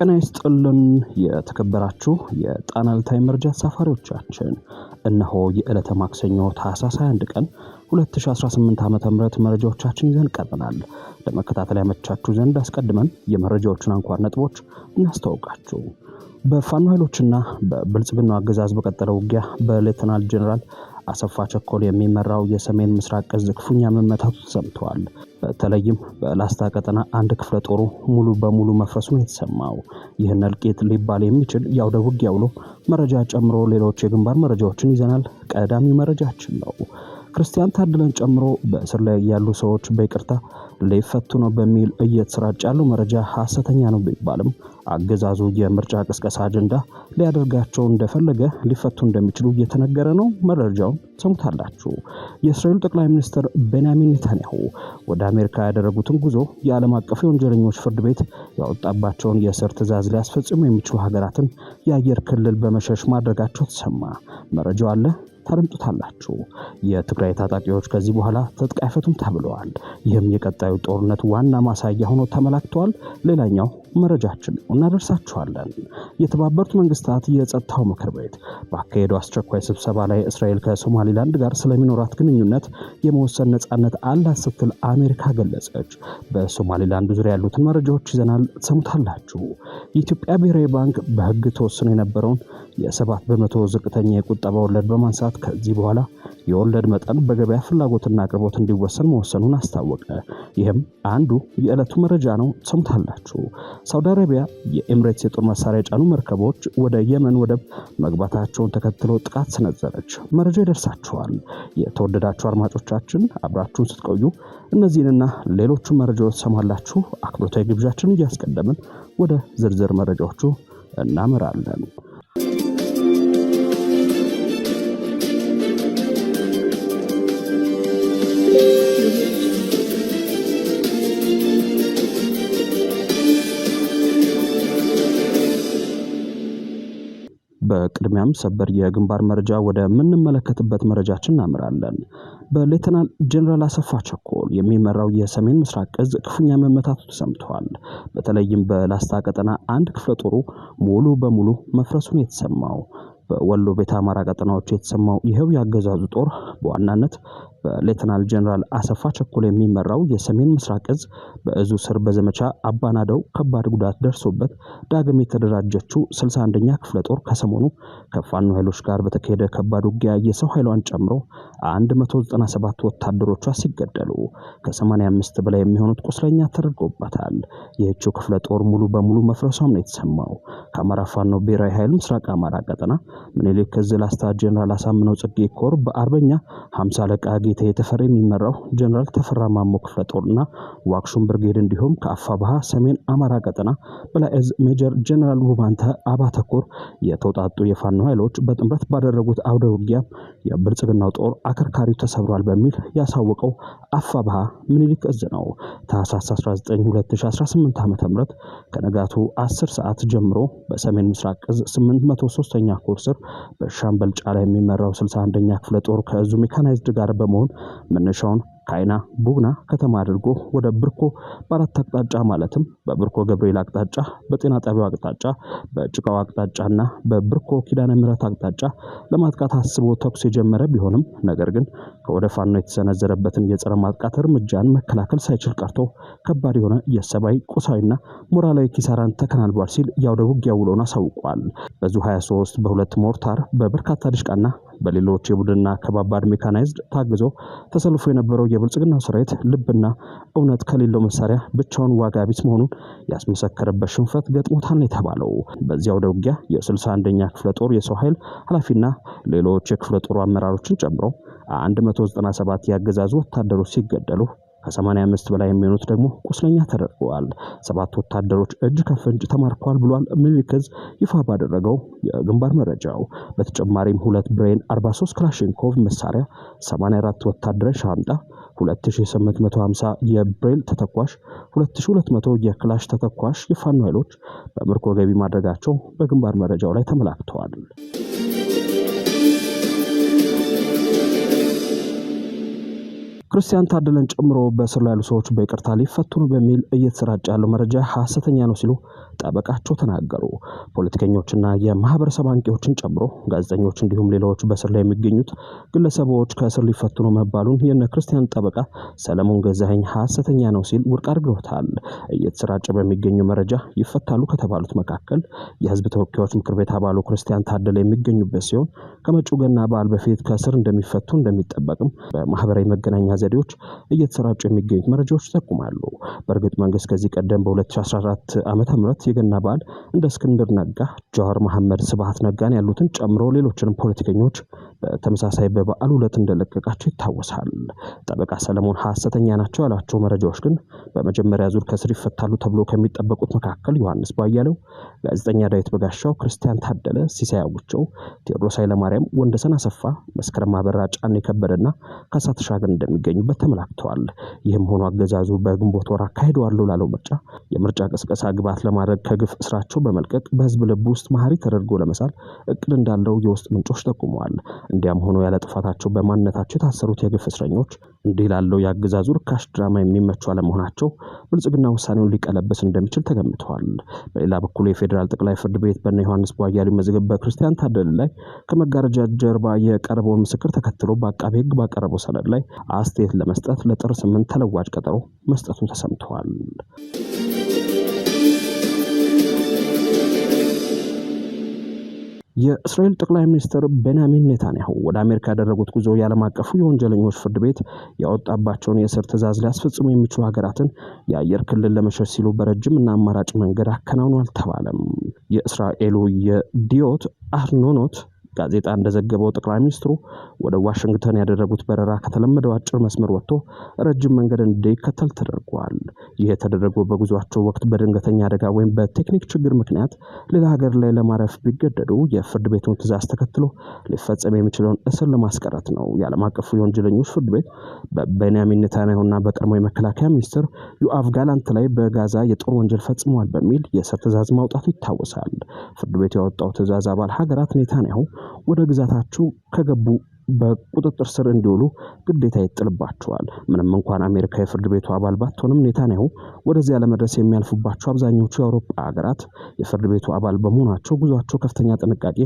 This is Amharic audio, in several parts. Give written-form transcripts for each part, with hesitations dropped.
ጤና ይስጥልን የተከበራችሁ የጣና ታይም መረጃ ተሳፋሪዎቻችን፣ እነሆ የዕለተ ማክሰኞ ታህሳስ 21 ቀን 2018 ዓ.ም መረጃዎቻችን ይዘን ቀርበናል። ለመከታተል ያመቻችሁ ዘንድ አስቀድመን የመረጃዎችን አንኳር ነጥቦች እናስተዋውቃችሁ። በፋኖ ኃይሎችና በብልጽግናው አገዛዝ በቀጠለው ውጊያ በሌተናል ጄኔራል አሰፋ ቸኮል የሚመራው የሰሜን ምስራቅ እዝ ክፉኛ መመታቱ ተሰምቷል። በተለይም በላስታ ቀጠና አንድ ክፍለ ጦሩ ሙሉ በሙሉ መፍረሱን የተሰማው ይህን እልቂት ሊባል የሚችል የአውደ ውጊያ ውሎ መረጃ ጨምሮ ሌሎች የግንባር መረጃዎችን ይዘናል። ቀዳሚ መረጃችን ነው። ክርስቲያን ታደለን ጨምሮ በእስር ላይ ያሉ ሰዎች በይቅርታ ሊፈቱ ነው በሚል እየተሰራጨ ያለው መረጃ ሐሰተኛ ነው ቢባልም አገዛዙ የምርጫ ቅስቀሳ አጀንዳ ሊያደርጋቸው እንደፈለገ ሊፈቱ እንደሚችሉ እየተነገረ ነው። መረጃውን ሰምታላችሁ። የእስራኤል ጠቅላይ ሚኒስትር ቤንያሚን ኔታንያሁ ወደ አሜሪካ ያደረጉትን ጉዞ የዓለም አቀፍ የወንጀለኞች ፍርድ ቤት ያወጣባቸውን የእስር ትዕዛዝ ሊያስፈጽሙ የሚችሉ ሀገራትን የአየር ክልል በመሸሽ ማድረጋቸው ተሰማ። መረጃው አለ፣ ታደምጡታላችሁ። የትግራይ ታጣቂዎች ከዚህ በኋላ ትጥቅ አይፈቱም ተብለዋል። ይህም የቀጣዩ ጦርነት ዋና ማሳያ ሆኖ ተመላክቷል። ሌላኛው መረጃችን እናደርሳችኋለን። የተባበሩት መንግስታት የጸጥታው ምክር ቤት ባካሄደው አስቸኳይ ስብሰባ ላይ እስራኤል ከሶማሊላንድ ጋር ስለሚኖራት ግንኙነት የመወሰን ነጻነት አላት ስትል አሜሪካ ገለጸች። በሶማሊላንድ ዙሪያ ያሉትን መረጃዎች ይዘናል፣ ሰምታላችሁ። የኢትዮጵያ ብሔራዊ ባንክ በሕግ ተወስኖ የነበረውን የ7% ዝቅተኛ የቁጠባ ወለድ በማንሳት ከዚህ በኋላ የወለድ መጠን በገበያ ፍላጎትና አቅርቦት እንዲወሰን መወሰኑን አስታወቀ። ይህም አንዱ የዕለቱ መረጃ ነው፣ ሰምታላችሁ። ሳውዲ አረቢያ የኤምሬትስ የጦር መሳሪያ የጫኑ መርከቦች ወደ የመን ወደብ መግባታቸውን ተከትሎ ጥቃት ሰነዘረች። መረጃ ይደርሳችኋል። የተወደዳችሁ አድማጮቻችን አብራችሁን ስትቆዩ እነዚህንና ሌሎቹ መረጃዎች ሰማላችሁ። አክብሮታዊ ግብዣችን እያስቀደምን ወደ ዝርዝር መረጃዎቹ እናመራለን። በቅድሚያም ሰበር የግንባር መረጃ ወደ ምንመለከትበት መረጃችን እናምራለን። በሌተናል ጄኔራል አሰፋ ቸኮል የሚመራው የሰሜን ምስራቅ እዝ ክፉኛ መመታቱ ተሰምቷል። በተለይም በላስታ ቀጠና አንድ ክፍለ ጦሩ ሙሉ በሙሉ መፍረሱን የተሰማው በወሎ ቤተ አማራ ቀጠናዎች የተሰማው ይሄው ያገዛዙ ጦር በዋናነት በሌተናል ጄኔራል አሰፋ ቸኮል የሚመራው የሰሜን ምስራቅ እዝ በእዙ ስር በዘመቻ አባናደው ከባድ ጉዳት ደርሶበት ዳግም የተደራጀችው 61ኛ ክፍለ ጦር ከሰሞኑ ከፋኖ ኃይሎች ጋር በተካሄደ ከባድ ውጊያ የሰው ኃይሏን ጨምሮ 197 ወታደሮቿ ሲገደሉ ከ85 በላይ የሚሆኑት ቁስለኛ ተደርጎባታል። ይህችው ክፍለ ጦር ሙሉ በሙሉ መፍረሷም ነው የተሰማው። ከአማራ ፋኖ ብሔራዊ ኃይል ምስራቅ አማራ ቀጠና ምኒልክ እዝ ላስታ ጄኔራል አሳምነው ጽጌ ኮር በአርበኛ 50 አለቃ ጌታ የተፈራ የሚመራው ጄኔራል ተፈራ ማሞ ክፍለ ጦርና ዋክሹም ብርጌድ እንዲሁም ከአፋባሃ ሰሜን አማራ ቀጠና በላይ እዝ ሜጀር ጄኔራል ውባንተ አባተ ኮር የተውጣጡ የፋኖ ኃይሎች በጥምረት ባደረጉት አውደ ውጊያ የብልጽግናው ጦር አከርካሪው ተሰብሯል በሚል ያሳወቀው አፋባሃ ምኒልክ እዝ ነው። ታህሳስ 19 2018 ዓ.ም ከነጋቱ 10 ሰዓት ጀምሮ በሰሜን ምስራቅ እዝ 803ኛ ኮር ስር በሻምበል ጫላ የሚመራው 61ኛ ክፍለ ጦር ከእዙ ሜካናይዝድ ጋር በመሆን መነሻውን ካይና ቡግና ከተማ አድርጎ ወደ ብርኮ በአራት አቅጣጫ ማለትም በብርኮ ገብርኤል አቅጣጫ፣ በጤና ጣቢያው አቅጣጫ፣ በጭቃው አቅጣጫና በብርኮ ኪዳነ ምህረት አቅጣጫ ለማጥቃት አስቦ ተኩስ የጀመረ ቢሆንም ነገር ግን ከወደ ፋኖ የተሰነዘረበትን የጸረ ማጥቃት እርምጃን መከላከል ሳይችል ቀርቶ ከባድ የሆነ የሰብአዊ ቁሳዊና ሞራላዊ ኪሳራን ተከናንቧል ሲል ያውደ ውጊያ ውሎን አሳውቋል። በዙ 23 በሁለት ሞርታር በበርካታ ድሽቃና በሌሎች የቡድንና ከባባድ ሜካናይዝድ ታግዞ ተሰልፎ የነበረው የብልጽግና ሰራዊት ልብና እውነት ከሌለው መሳሪያ ብቻውን ዋጋ ቢስ መሆኑን ያስመሰከረበት ሽንፈት ገጥሞታል የተባለው በዚያው ውጊያ የ61ኛ ክፍለ ጦር የሰው ኃይል ኃላፊና ሌሎች የክፍለ ጦሩ አመራሮችን ጨምሮ 197 ያገዛዙ ወታደሮች ሲገደሉ ከ85 በላይ የሚሆኑት ደግሞ ቁስለኛ ተደርገዋል። 7 ወታደሮች እጅ ከፍንጅ ተማርከዋል ብሏል ምኒልክ እዝ ይፋ ባደረገው የግንባር መረጃው። በተጨማሪም 2 ብሬን 43 ክላሽንኮቭ መሳሪያ፣ 84 ወታደራዊ ሻንጣ፣ 2850 የብሬል ተተኳሽ፣ 2200 የክላሽ ተተኳሽ የፋኖ ኃይሎች በምርኮ ገቢ ማድረጋቸው በግንባር መረጃው ላይ ተመላክተዋል። ክርስቲያን ታደለን ጨምሮ በእስር ላይ ያሉ ሰዎች በይቅርታ ሊፈቱ ነው በሚል እየተሰራጨ ያለው መረጃ ሐሰተኛ ነው ሲሉ ጠበቃቸው ተናገሩ። ፖለቲከኞችና የማህበረሰብ አንቂዎችን ጨምሮ ጋዜጠኞች እንዲሁም ሌሎች በስር ላይ የሚገኙት ግለሰቦች ከእስር ሊፈቱ ነው መባሉን የነ ክርስቲያን ጠበቃ ሰለሞን ገዛኸኝ ሐሰተኛ ነው ሲል ውድቅ አድርገውታል። እየተሰራጨ በሚገኘው መረጃ ይፈታሉ ከተባሉት መካከል የህዝብ ተወካዮች ምክር ቤት አባሉ ክርስቲያን ታደለ የሚገኙበት ሲሆን ከመጪው ገና በዓል በፊት ከእስር እንደሚፈቱ እንደሚጠበቅም በማህበራዊ መገናኛ ዘዴዎች እየተሰራጩ የሚገኙት መረጃዎች ይጠቁማሉ። በእርግጥ መንግስት ከዚህ ቀደም በ2014 ዓመተ ምህረት የገና በዓል እንደ እስክንድር ነጋ፣ ጃዋር መሐመድ፣ ስብሃት ነጋን ያሉትን ጨምሮ ሌሎችንም ፖለቲከኞች በተመሳሳይ በበዓሉ ዕለት እንደለቀቃቸው ይታወሳል። ጠበቃ ሰለሞን ሐሰተኛ ናቸው ያላቸው መረጃዎች ግን በመጀመሪያ ዙር ከእስር ይፈታሉ ተብሎ ከሚጠበቁት መካከል ዮሐንስ ቧያለው፣ ጋዜጠኛ ዳዊት በጋሻው፣ ክርስቲያን ታደለ፣ ሲሳይ አውቸው፣ ቴዎድሮስ ኃይለማርያም፣ ወንደሰን አሰፋ፣ መስከረም አበራ፣ ጫኔ ከበደና ካሳ ተሻገር እንደሚገኙበት ተመላክተዋል። ይህም ሆኖ አገዛዙ በግንቦት ወር አካሂደዋለሁ ላለው ምርጫ የምርጫ ቅስቀሳ ግብዓት ለማድረግ ከግፍ እስራቸው በመልቀቅ በህዝብ ልብ ውስጥ መሐሪ ተደርጎ ለመሳል እቅድ እንዳለው የውስጥ ምንጮች ጠቁመዋል። እንዲያም ሆኖ ያለ ጥፋታቸው በማንነታቸው የታሰሩት የግፍ እስረኞች እንዲህ ላለው የአገዛዙ ርካሽ ድራማ የሚመቹ አለመሆናቸው ብልጽግና ውሳኔውን ሊቀለበስ እንደሚችል ተገምተዋል። በሌላ በኩል የፌዴራል ጠቅላይ ፍርድ ቤት በእነ ዮሐንስ ቧያለው መዝገብ በክርስቲያን ታደለ ላይ ከመጋረጃ ጀርባ የቀረበውን ምስክር ተከትሎ በአቃቤ ሕግ ባቀረበው ሰነድ ላይ አስተያየት ለመስጠት ለጥር 8 ተለዋጭ ቀጠሮ መስጠቱ ተሰምቷል። የእስራኤል ጠቅላይ ሚኒስትር ቤንያሚን ኔታንያሁ ወደ አሜሪካ ያደረጉት ጉዞ የዓለም አቀፉ የወንጀለኞች ፍርድ ቤት ያወጣባቸውን የእስር ትዕዛዝ ሊያስፈጽሙ የሚችሉ ሀገራትን የአየር ክልል ለመሸሽ ሲሉ በረጅም እና አማራጭ መንገድ አከናውኗል ተባለም። የእስራኤሉ የዲዮት አህሮኖት ጋዜጣ እንደዘገበው ጠቅላይ ሚኒስትሩ ወደ ዋሽንግተን ያደረጉት በረራ ከተለመደው አጭር መስመር ወጥቶ ረጅም መንገድ እንዲከተል ተደርጓል። ይህ የተደረገው በጉዟቸው ወቅት በድንገተኛ አደጋ ወይም በቴክኒክ ችግር ምክንያት ሌላ ሀገር ላይ ለማረፍ ቢገደዱ የፍርድ ቤቱን ትዕዛዝ ተከትሎ ሊፈጸም የሚችለውን እስር ለማስቀረት ነው። የዓለም አቀፉ የወንጀለኞች ፍርድ ቤት በቤንያሚን ኔታንያሁና በቀድሞ የመከላከያ ሚኒስትር ዮአቭ ጋላንት ላይ በጋዛ የጦር ወንጀል ፈጽመዋል በሚል የእስር ትዕዛዝ ማውጣቱ ይታወሳል። ፍርድ ቤቱ ያወጣው ትዕዛዝ አባል ሀገራት ኔታንያሁ ወደ ግዛታቸው ከገቡ በቁጥጥር ስር እንዲውሉ ግዴታ ይጥልባቸዋል። ምንም እንኳን አሜሪካ የፍርድ ቤቱ አባል ባትሆንም ኔታንያሁ ወደዚያ ለመድረስ የሚያልፉባቸው አብዛኞቹ የአውሮፓ ሀገራት የፍርድ ቤቱ አባል በመሆናቸው ጉዟቸው ከፍተኛ ጥንቃቄ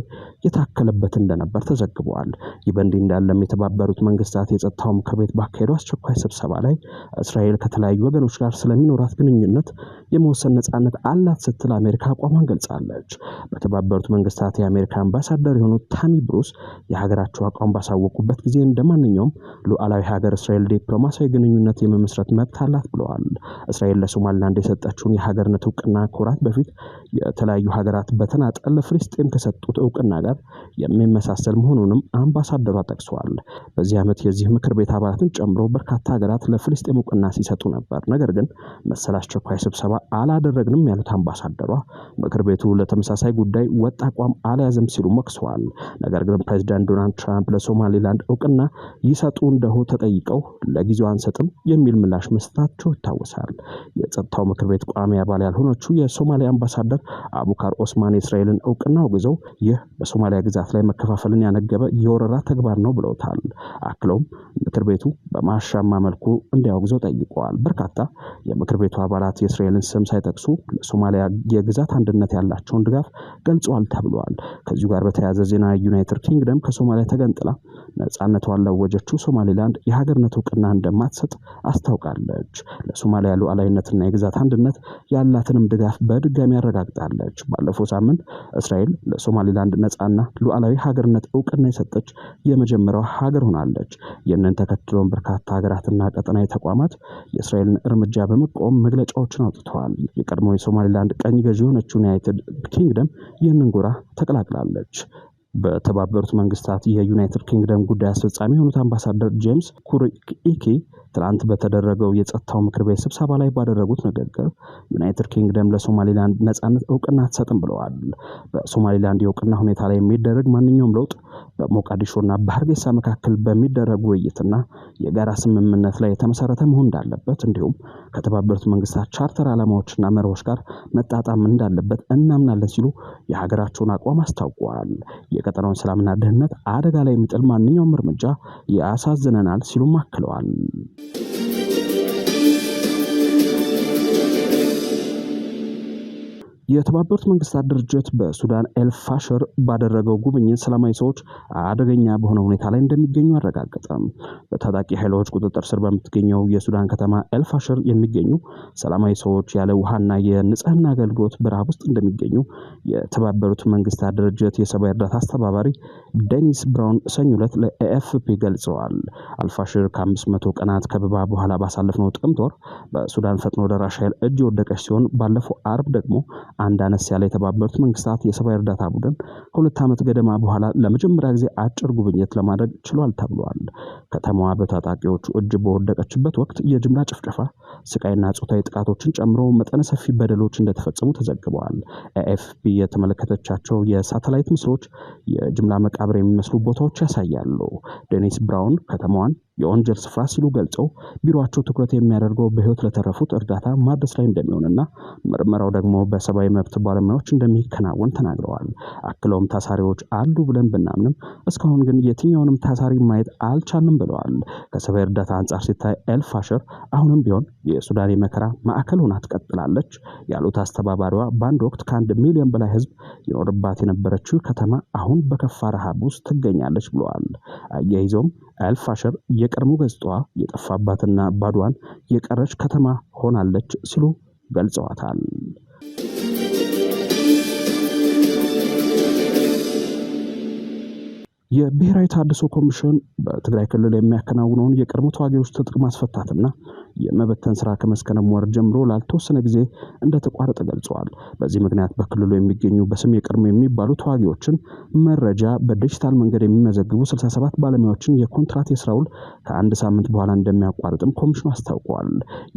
የታከለበት እንደነበር ተዘግበዋል። ይህ በእንዲህ እንዳለም የተባበሩት መንግስታት የጸጥታው ምክር ቤት ባካሄደው አስቸኳይ ስብሰባ ላይ እስራኤል ከተለያዩ ወገኖች ጋር ስለሚኖራት ግንኙነት የመወሰን ነጻነት አላት ስትል አሜሪካ አቋሟን ገልጻለች። በተባበሩት መንግስታት የአሜሪካ አምባሳደር የሆኑት ታሚ ብሩስ የሀገራቸው አቋም ባሳወቁበት ጊዜ እንደማንኛውም ሉዓላዊ ሀገር እስራኤል ዲፕሎማሲያዊ ግንኙነት የመመስረት መብት አላት ብለዋል። እስራኤል ለሶማሊላንድ የሰጠችውን የሀገርነት እውቅና ከወራት በፊት የተለያዩ ሀገራት በተናጠል ለፍልስጤም ከሰጡት እውቅና ጋር የሚመሳሰል መሆኑንም አምባሳደሯ ጠቅሰዋል። በዚህ ዓመት የዚህ ምክር ቤት አባላትን ጨምሮ በርካታ ሀገራት ለፍልስጤም እውቅና ሲሰጡ ነበር። ነገር ግን መሰል አስቸኳይ ስብሰባ አላደረግንም ያሉት አምባሳደሯ ምክር ቤቱ ለተመሳሳይ ጉዳይ ወጥ አቋም አልያዘም ሲሉ መክሰዋል። ነገር ግን ፕሬዚዳንት ዶናልድ ትራምፕ ለሶማሊላንድ እውቅና ይሰጡ እንደሆ ተጠይቀው ለጊዜው አንሰጥም የሚል ምላሽ መስጠታቸው ይታወሳል። የጸጥታው ምክር ቤት ቋሚ አባል ያልሆነችው የሶማሊያ አምባሳደር አቡካር ኦስማን የእስራኤልን እውቅና አውግዘው ይህ በሶማሊያ ግዛት ላይ መከፋፈልን ያነገበ የወረራ ተግባር ነው ብለውታል። አክለውም ምክር ቤቱ በማሻማ መልኩ እንዲያወግዘው ጠይቀዋል። በርካታ የምክር ቤቱ አባላት የእስራኤልን ስም ሳይጠቅሱ ለሶማሊያ የግዛት አንድነት ያላቸውን ድጋፍ ገልጸዋል ተብሏል። ከዚሁ ጋር በተያያዘ ዜና ዩናይትድ ኪንግደም ከሶማሊያ ተገንጥላ ነጻነቷን ላወጀችው ሶማሊላንድ የሀገርነት እውቅና እንደማትሰጥ አስታውቃለች። ለሶማሊያ ሉዓላዊነትና የግዛት አንድነት ያላትንም ድጋፍ በድጋሚ አረጋግጣለች። ባለፈው ሳምንት እስራኤል ለሶማሊላንድ ነጻና ሉዓላዊ ሀገርነት እውቅና የሰጠች የመጀመሪያው ሀገር ሆናለች። ይህንን ተከትሎም በርካታ ሀገራትና ቀጠናዊ ተቋማት የእስራኤልን እርምጃ በመቃወም መግለጫዎችን አውጥተዋል። የቀድሞ የሶማሊላንድ ቀኝ ገዢ የሆነችው ዩናይትድ ኪንግደም ይህንን ጎራ ተቀላቅላለች። በተባበሩት መንግስታት የዩናይትድ ኪንግደም ጉዳይ አስፈጻሚ የሆኑት አምባሳደር ጄምስ ኩሪኪ ትላንት በተደረገው የጸጥታው ምክር ቤት ስብሰባ ላይ ባደረጉት ንግግር ዩናይትድ ኪንግደም ለሶማሊላንድ ነጻነት እውቅና አትሰጥም ብለዋል። በሶማሊላንድ የእውቅና ሁኔታ ላይ የሚደረግ ማንኛውም ለውጥ በሞቃዲሾና በሀርጌሳ መካከል በሚደረግ ውይይትና የጋራ ስምምነት ላይ የተመሰረተ መሆን እንዳለበት እንዲሁም ከተባበሩት መንግስታት ቻርተር ዓላማዎችና መርሆች ጋር መጣጣም እንዳለበት እናምናለን ሲሉ የሀገራቸውን አቋም አስታውቀዋል። የቀጠናውን ሰላምና ደህንነት አደጋ ላይ የሚጥል ማንኛውም እርምጃ ያሳዝነናል ሲሉም አክለዋል። የተባበሩት መንግስታት ድርጅት በሱዳን ኤልፋሽር ባደረገው ጉብኝት ሰላማዊ ሰዎች አደገኛ በሆነ ሁኔታ ላይ እንደሚገኙ አረጋገጠ። በታጣቂ ኃይሎች ቁጥጥር ስር በምትገኘው የሱዳን ከተማ ኤልፋሽር የሚገኙ ሰላማዊ ሰዎች ያለ ውሃና የንጽህና አገልግሎት በረሃብ ውስጥ እንደሚገኙ የተባበሩት መንግስታት ድርጅት የሰብአዊ እርዳታ አስተባባሪ ዴኒስ ብራውን ሰኞ ዕለት ለኤኤፍፒ ገልጸዋል። አልፋሽር ከ500 ቀናት ከበባ በኋላ ባሳለፍነው ጥቅምት ወር በሱዳን ፈጥኖ ደራሽ ኃይል እጅ የወደቀች ሲሆን ባለፈው አርብ ደግሞ አንድ አነስ ያለ የተባበሩት መንግስታት የሰብአዊ እርዳታ ቡድን ከ2 ዓመት ገደማ በኋላ ለመጀመሪያ ጊዜ አጭር ጉብኝት ለማድረግ ችሏል ተብሏል። ከተማዋ በታጣቂዎቹ እጅ በወደቀችበት ወቅት የጅምላ ጭፍጨፋ፣ ስቃይና ጾታዊ ጥቃቶችን ጨምሮ መጠነ ሰፊ በደሎች እንደተፈጸሙ ተዘግበዋል። ኤኤፍፒ የተመለከተቻቸው የሳተላይት ምስሎች የጅምላ መቃብር የሚመስሉ ቦታዎች ያሳያሉ። ዴኒስ ብራውን ከተማዋን የወንጀል ስፍራ ሲሉ ገልጸው ቢሮአቸው ትኩረት የሚያደርገው በህይወት ለተረፉት እርዳታ ማድረስ ላይ እንደሚሆንና ምርመራው ደግሞ በሰብአዊ መብት ባለሙያዎች እንደሚከናወን ተናግረዋል። አክለውም ታሳሪዎች አሉ ብለን ብናምንም እስካሁን ግን የትኛውንም ታሳሪ ማየት አልቻልንም ብለዋል። ከሰብአዊ እርዳታ አንጻር ሲታይ ኤልፋሽር አሁንም ቢሆን የሱዳን መከራ ማዕከል ሆና ትቀጥላለች ያሉት አስተባባሪዋ በአንድ ወቅት ከ1 ሚሊዮን በላይ ህዝብ ይኖርባት የነበረችው ከተማ አሁን በከፋ ረሃብ ውስጥ ትገኛለች ብለዋል። አያይዘውም ኤልፋሽር የቀድሞ ገጽታዋ የጠፋባትና ባዷን የቀረች ከተማ ሆናለች ሲሉ ገልጸዋታል። የብሔራዊ ተሃድሶ ኮሚሽን በትግራይ ክልል የሚያከናውነውን የቀድሞ ተዋጊዎች ትጥቅ ማስፈታትና የመበተን ስራ ከመስከረም ወር ጀምሮ ላልተወሰነ ጊዜ እንደተቋረጠ ገልጸዋል። በዚህ ምክንያት በክልሉ የሚገኙ በስም የቀድሞ የሚባሉ ተዋጊዎችን መረጃ በዲጂታል መንገድ የሚመዘግቡ 67 ባለሙያዎችን የኮንትራት የስራ ውል ከአንድ ሳምንት በኋላ እንደሚያቋርጥም ኮሚሽኑ አስታውቋል።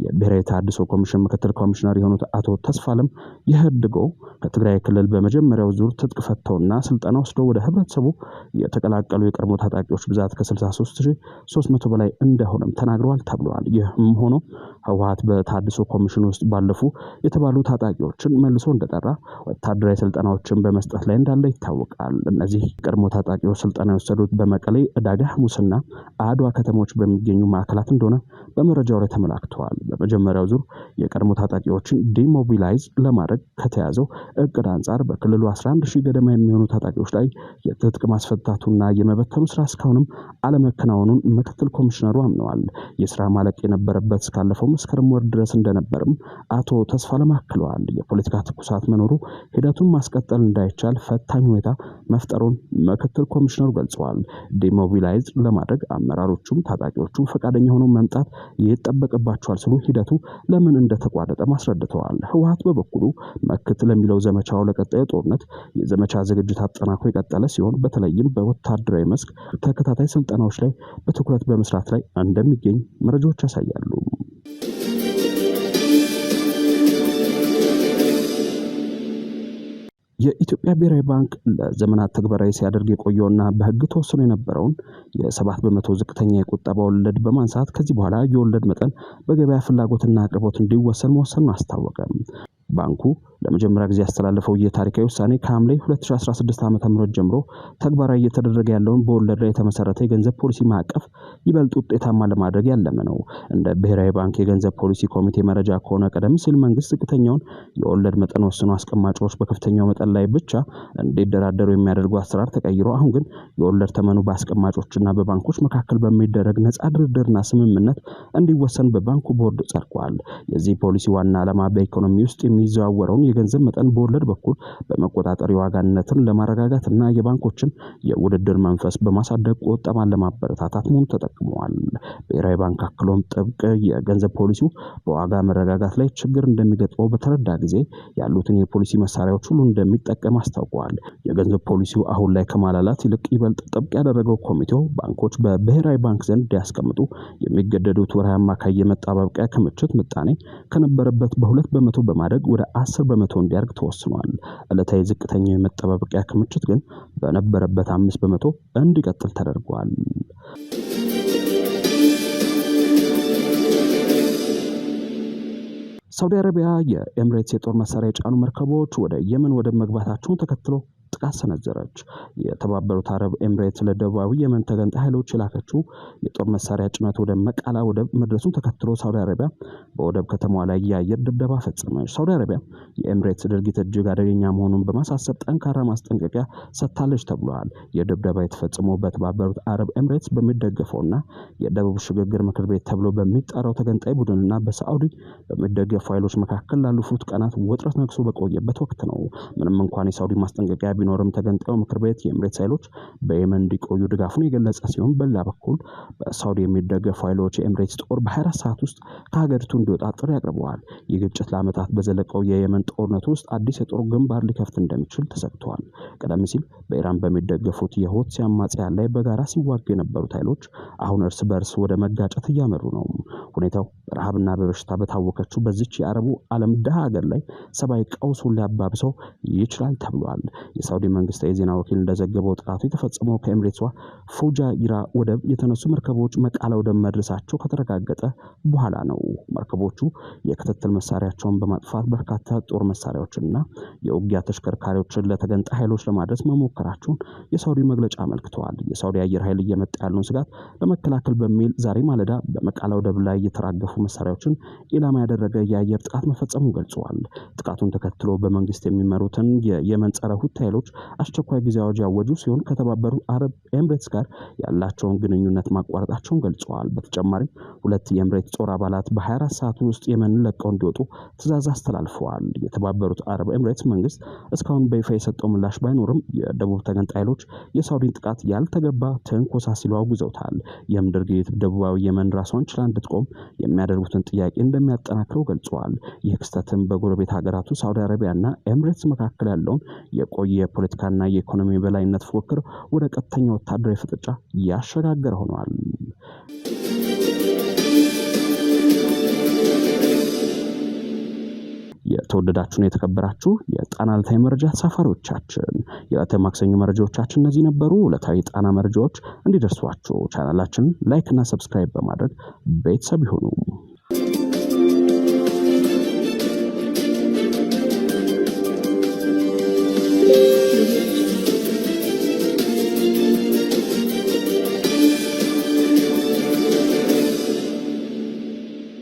የብሔራዊ ተሃድሶ ኮሚሽን ምክትል ኮሚሽነር የሆኑት አቶ ተስፋለም ይህድገው ከትግራይ ክልል በመጀመሪያው ዙር ትጥቅ ፈተውና ስልጠና ወስደው ወደ ህብረተሰቡ የተቀላቀሉ የቀድሞ ታጣቂዎች ብዛት ከ63300 በላይ እንደሆነም ተናግረዋል ተብሏል። ይህም ሆኖ ህወሓት በተሃድሶ ኮሚሽን ውስጥ ባለፉ የተባሉ ታጣቂዎችን መልሶ እንደጠራ ወታደራዊ ስልጠናዎችን በመስጠት ላይ እንዳለ ይታወቃል። እነዚህ ቀድሞ ታጣቂዎች ስልጠና የወሰዱት በመቀሌ፣ ዕዳጋ ሐሙስና አድዋ ከተሞች በሚገኙ ማዕከላት እንደሆነ በመረጃው ላይ ተመላክተዋል። በመጀመሪያው ዙር የቀድሞ ታጣቂዎችን ዲሞቢላይዝ ለማድረግ ከተያዘው እቅድ አንጻር በክልሉ 11000 ገደማ የሚሆኑ ታጣቂዎች ላይ የትጥቅ ማስፈታቱና የመበተኑ ስራ እስካሁንም አለመከናወኑን ምክትል ኮሚሽነሩ አምነዋል። የስራ ማለቅ የነበረበት እስካለፈው መስከረም ወር ድረስ እንደነበርም አቶ ተስፋለም አክለዋል። የፖለቲካ ትኩሳት መኖሩ ሂደቱን ማስቀጠል እንዳይቻል ፈታኝ ሁኔታ መፍጠሩን ምክትል ኮሚሽነሩ ገልጸዋል። ዲሞቢላይዝ ለማድረግ አመራሮቹም ታጣቂዎቹም ፈቃደኛ ሆነው መምጣት ይጠበቅባቸዋል ሲሉ ሂደቱ ለምን እንደተቋረጠ አስረድተዋል። ህወሓት በበኩሉ መክት ለሚለው ዘመቻው ለቀጣዩ ጦርነት የዘመቻ ዝግጅት አጠናክሮ የቀጠለ ሲሆን በተለይም በወታደራዊ መስክ ተከታታይ ስልጠናዎች ላይ በትኩረት በመስራት ላይ እንደሚገኝ መረጃዎች ያሳያሉ። የኢትዮጵያ ብሔራዊ ባንክ ለዘመናት ተግባራዊ ሲያደርግ የቆየውና በህግ ተወስኖ የነበረውን የ7% ዝቅተኛ የቁጠባ ወለድ በማንሳት ከዚህ በኋላ የወለድ መጠን በገበያ ፍላጎትና አቅርቦት እንዲወሰን መወሰኑን አስታወቀ። ባንኩ ለመጀመሪያ ጊዜ ያስተላለፈው የታሪካዊ ውሳኔ ከሐምሌ 2016 ዓ.ም ጀምሮ ተግባራዊ እየተደረገ ያለውን በወለድ ላይ የተመሰረተ የገንዘብ ፖሊሲ ማዕቀፍ ይበልጥ ውጤታማ ለማድረግ ያለመ ነው። እንደ ብሔራዊ ባንክ የገንዘብ ፖሊሲ ኮሚቴ መረጃ ከሆነ ቀደም ሲል መንግስት ዝቅተኛውን የወለድ መጠን ወስኖ አስቀማጮች በከፍተኛው መጠን ላይ ብቻ እንዲደራደሩ የሚያደርጉ አሰራር ተቀይሮ አሁን ግን የወለድ ተመኑ በአስቀማጮችና በባንኮች መካከል በሚደረግ ነፃ ድርድርና ስምምነት እንዲወሰን በባንኩ ቦርድ ጸድቋል። የዚህ ፖሊሲ ዋና ዓላማ በኢኮኖሚ ውስጥ የሚዘዋወረውን የገንዘብ መጠን በወለድ በኩል በመቆጣጠር የዋጋነትን ለማረጋጋትና የባንኮችን የውድድር መንፈስ በማሳደግ ቁጠባን ለማበረታታት መሆኑ ተጠቅመዋል። ብሔራዊ ባንክ አክሎም ጥብቅ የገንዘብ ፖሊሲው በዋጋ መረጋጋት ላይ ችግር እንደሚገጥመው በተረዳ ጊዜ ያሉትን የፖሊሲ መሳሪያዎች ሁሉ እንደሚጠቀም አስታውቋል። የገንዘብ ፖሊሲው አሁን ላይ ከማላላት ይልቅ ይበልጥ ጥብቅ ያደረገው ኮሚቴው ባንኮች በብሔራዊ ባንክ ዘንድ እንዲያስቀምጡ የሚገደዱት ወርሃዊ አማካይ የመጣበቂያ ክምችት ምጣኔ ከነበረበት በ2% በማድረግ ወደ 10% እንዲያድግ ተወስኗል። ዕለታዊ ዝቅተኛው የመጠባበቂያ ክምችት ግን በነበረበት 5% እንዲቀጥል ተደርጓል። ሳውዲ አረቢያ የኤምሬትስ የጦር መሳሪያ የጫኑ መርከቦች ወደ የመን ወደብ መግባታቸውን ተከትሎ ጥቃት ሰነዘረች። የተባበሩት አረብ ኤምሬትስ ለደቡባዊ የመን ተገንጣይ ኃይሎች የላከችው የጦር መሳሪያ ጭነት ወደ መቃላ ወደብ መድረሱን ተከትሎ ሳውዲ አረቢያ በወደብ ከተማዋ ላይ የአየር ድብደባ ፈጸመች። ሳውዲ አረቢያ የኤምሬትስ ድርጊት እጅግ አደገኛ መሆኑን በማሳሰብ ጠንካራ ማስጠንቀቂያ ሰጥታለች ተብሏል። የድብደባ የተፈጸመው በተባበሩት አረብ ኤምሬትስ በሚደገፈውና የደቡብ ሽግግር ምክር ቤት ተብሎ በሚጠራው ተገንጣይ ቡድንና በሳዑዲ በሚደገፉ ኃይሎች መካከል ላለፉት ቀናት ውጥረት ነግሶ በቆየበት ወቅት ነው። ምንም እንኳን የሳዑዲ ማስጠንቀቂያ ቢኖርም ተገንጣዩ ምክር ቤት የኤምሬትስ ኃይሎች በየመን እንዲቆዩ ድጋፉን የገለጸ ሲሆን በሌላ በኩል በሳዑዲ የሚደገፉ ኃይሎች የኤምሬትስ ጦር በ24 ሰዓት ውስጥ ከሀገሪቱ እንዲወጣ ጥሪ አቅርበዋል። ይህ ግጭት ለዓመታት በዘለቀው የየመን ጦርነት ውስጥ አዲስ የጦር ግንባር ሊከፍት እንደሚችል ተሰግቷል። ቀደም ሲል በኢራን በሚደገፉት የሁቲ አማጽያን ላይ በጋራ ሲዋጉ የነበሩት ኃይሎች አሁን እርስ በርስ ወደ መጋጨት እያመሩ ነው። ሁኔታው በረሃብና በበሽታ በታወከችው በዚች የአረቡ ዓለም ድሃ ሀገር ላይ ሰብአዊ ቀውሱን ሊያባብሰው ይችላል ተብሏል። የሳውዲ መንግስት የዜና ወኪል እንደዘገበው ጥቃቱ የተፈጸመው ከኤምሬትሷ ፉጃይራ ወደብ የተነሱ መርከቦች መቃላ ወደብ መድረሳቸው ከተረጋገጠ በኋላ ነው። መርከቦቹ የክትትል መሳሪያቸውን በማጥፋት በርካታ ጦር መሳሪያዎችንና የውጊያ ተሽከርካሪዎችን ለተገንጣይ ኃይሎች ለማድረስ መሞከራቸውን የሳውዲ መግለጫ አመልክተዋል። የሳውዲ አየር ኃይል እየመጣ ያለውን ስጋት ለመከላከል በሚል ዛሬ ማለዳ በመቃላ ወደብ ላይ የተራገፉ መሳሪያዎችን ኢላማ ያደረገ የአየር ጥቃት መፈጸሙን ገልጸዋል። ጥቃቱን ተከትሎ በመንግስት የሚመሩትን የየመን ጸረ ሁቲ ኃይሎች አስቸኳይ ጊዜ አዋጅ ያወጁ ሲሆን ከተባበሩ አረብ ኤምሬትስ ጋር ያላቸውን ግንኙነት ማቋረጣቸውን ገልጸዋል። በተጨማሪም ሁለት የኤምሬትስ ጦር አባላት በ24 ሰዓት ውስጥ የመንን ለቀው እንዲወጡ ትዕዛዝ አስተላልፈዋል። የተባበሩት አረብ ኤምሬትስ መንግስት እስካሁን በይፋ የሰጠው ምላሽ ባይኖርም የደቡብ ተገንጣይ ኃይሎች የሳውዲን ጥቃት ያልተገባ ትንኮሳ ሲሉ አውግዘውታል። ይህም ድርጊት ደቡባዊ የመን ራሷን ችላ እንድትቆም የሚያደርጉትን ጥያቄ እንደሚያጠናክረው ገልጸዋል። ይህ ክስተትም በጎረቤት ሀገራቱ ሳውዲ አረቢያና ኤምሬትስ መካከል ያለውን የቆየ የፖለቲካና የኢኮኖሚ በላይነት ፉክክር ወደ ቀጥተኛ ወታደራዊ ፍጥጫ ያሸጋገረ ሆኗል። የተወደዳችሁና የተከበራችሁ የጣና ዕለታዊ መረጃ ተሳፋሪዎቻችን የዕለተ ማክሰኞ መረጃዎቻችን እነዚህ ነበሩ። ዕለታዊ ጣና መረጃዎች እንዲደርሷችሁ ቻናላችንን ላይክ እና ሰብስክራይብ በማድረግ ቤተሰብ ይሁኑ።